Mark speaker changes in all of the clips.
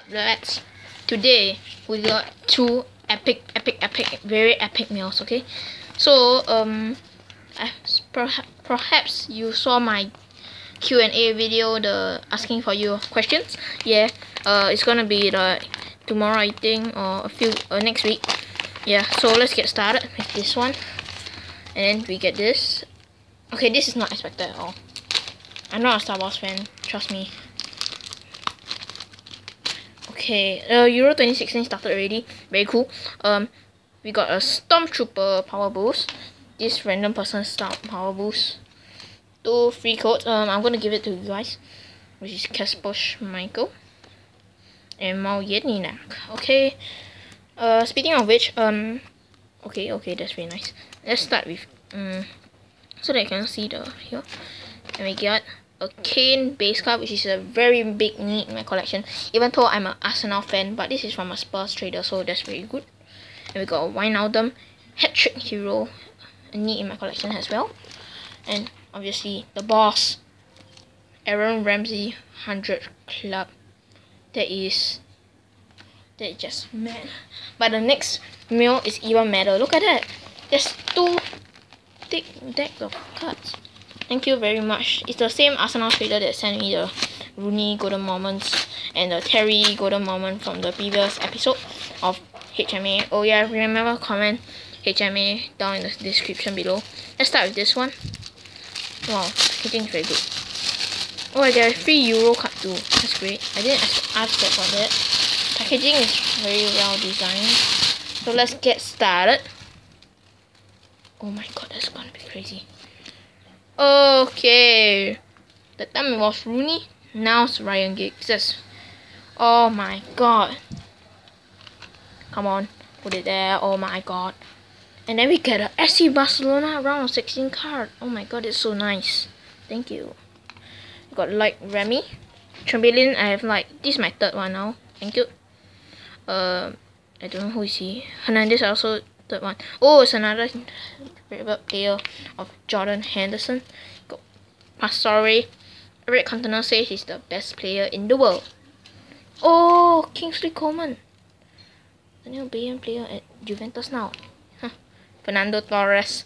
Speaker 1: Let's today we got two epic, very epic meals. Okay, so perhaps you saw my Q&A video, the asking for you questions. Yeah, it's gonna be like tomorrow, I think, or next week. Yeah, so let's get started with this one, and then we get this. Okay, this is not expected at all. I'm not a Star Wars fan, trust me. Okay, Euro 2016 started already. Very cool. We got a Stormtrooper power boost. This random person start power boost. 2 free codes. I'm gonna give it to you guys, which is Casper Michael and Mao Yeninak. Okay. Speaking of which, okay, that's very nice. Let's start with so that you can see the here. And we got a Kane base card, which is a very big need in my collection, even though I'm an Arsenal fan, but this is from a Spurs trader, so that's very good. And we got a Wijnaldum hat-trick hero, a need in my collection as well. And obviously the boss, Aaron Ramsey 100 club. That is just mad. But the next meal is even madder. Look at that. There's 2 thick decks of cards. Thank you very much. It's the same Arsenal trader that sent me the Rooney Golden Moments and the Terry Golden Moment from the previous episode of HMA. Oh yeah, remember comment HMA down in the description below. Let's start with this one. Wow, packaging is very good. Oh, I get a free Euro card too. That's great. I didn't ask that for that. Packaging is very well designed. So let's get started. Oh my god, that's gonna be crazy. Okay, that time it was Rooney, now it's Ryan Giggs. Oh my god, come on, put it there. Oh my god. And then we get a FC Barcelona round of 16 card. Oh my god, it's so nice. Thank you. We got like Remy Chamberlain. I have like this is my 3rd one now. Thank you. I don't know who is he. Hernandez also 3rd one. Oh, it's another favorite player of Jordan Henderson. Got Pastore. Eric Cantona says he's the best player in the world. Oh, Kingsley Coman, the new Bayern player at Juventus now. Huh. Fernando Torres,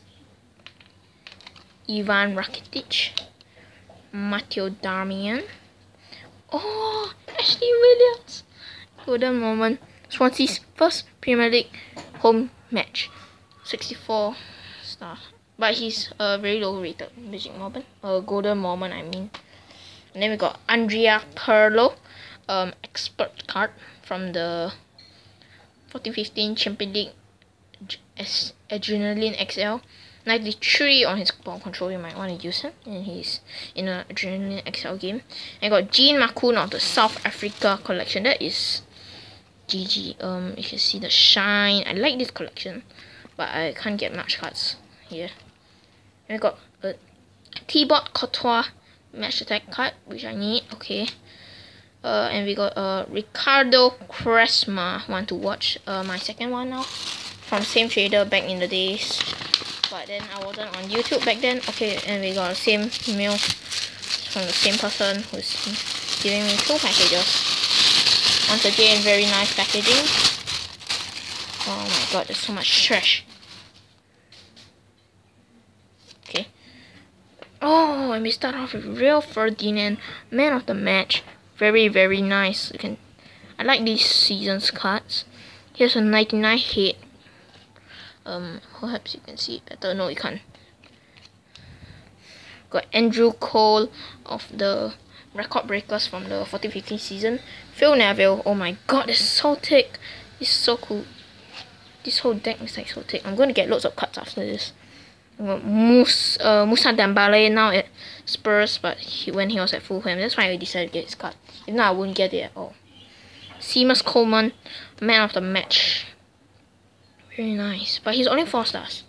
Speaker 1: Ivan Rakitic, Matteo Darmian. Oh, Ashley Williams. Golden Moment. Swansea's first Premier League home match. 64 star. But he's a very low rated Magic Moment. Golden Moment, I mean. And then we got Andrea Pirlo, expert card from the 14-15 Champions League Adrenaline XL. 93 on his ball control, you might want to use him, and he's in an Adrenaline XL game. And I got Jean Macoun of the South Africa collection. That is GG. You can see the shine. I like this collection, but I can't get much cards here. And I got a Thibaut Courtois match attack card, which I need. Okay. And we got Ricardo Quaresma. Want to watch my 2nd one now, from same trader back in the days, but then I wasn't on YouTube back then. Okay, and we got the same mail from the same person who's giving me 2 packages. Once again, very nice packaging. Oh my god, there's so much trash. Okay. Oh, and we start off with Rio Ferdinand, man of the match. Very, very nice. I like these seasons cards. Here's a 99 hit. Perhaps you can see it better. No, you can't. Got Andrew Cole of the Record Breakers from the 14-15 season. Phil Neville. Oh my god, this is so thick. This is so cool. This whole deck is like so thick. I'm going to get loads of cards after this. Moussa Dembele now at Spurs, but when he was at Fulham, that's why I decided to get his card. If not, I wouldn't get it at all. Seamus Coleman, man of the match. Very nice, but he's only 4 stars.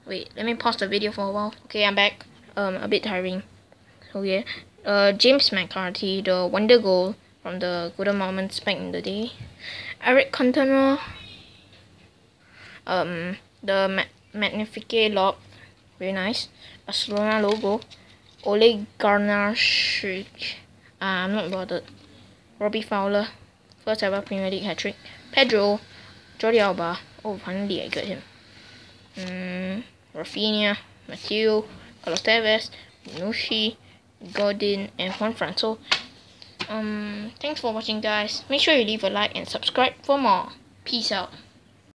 Speaker 1: Wait, let me pause the video for a while. Okay, I'm back. A bit tiring. So yeah, James McCarthy, the Wonder Goal from the Golden Moments back in the day. Eric Cantona, the Magnifique Lob, very nice. Barcelona logo. Ole Gunnar Solskjaer. I'm not bothered. Robbie Fowler, first ever Premier League hat-trick. Pedro, Jordi Alba, oh finally I got him. Rafinha, Mateo, Carlos Tevez, Minushi, Godin, and Juanfran. So thanks for watching guys. Make sure you leave a like and subscribe for more. Peace out.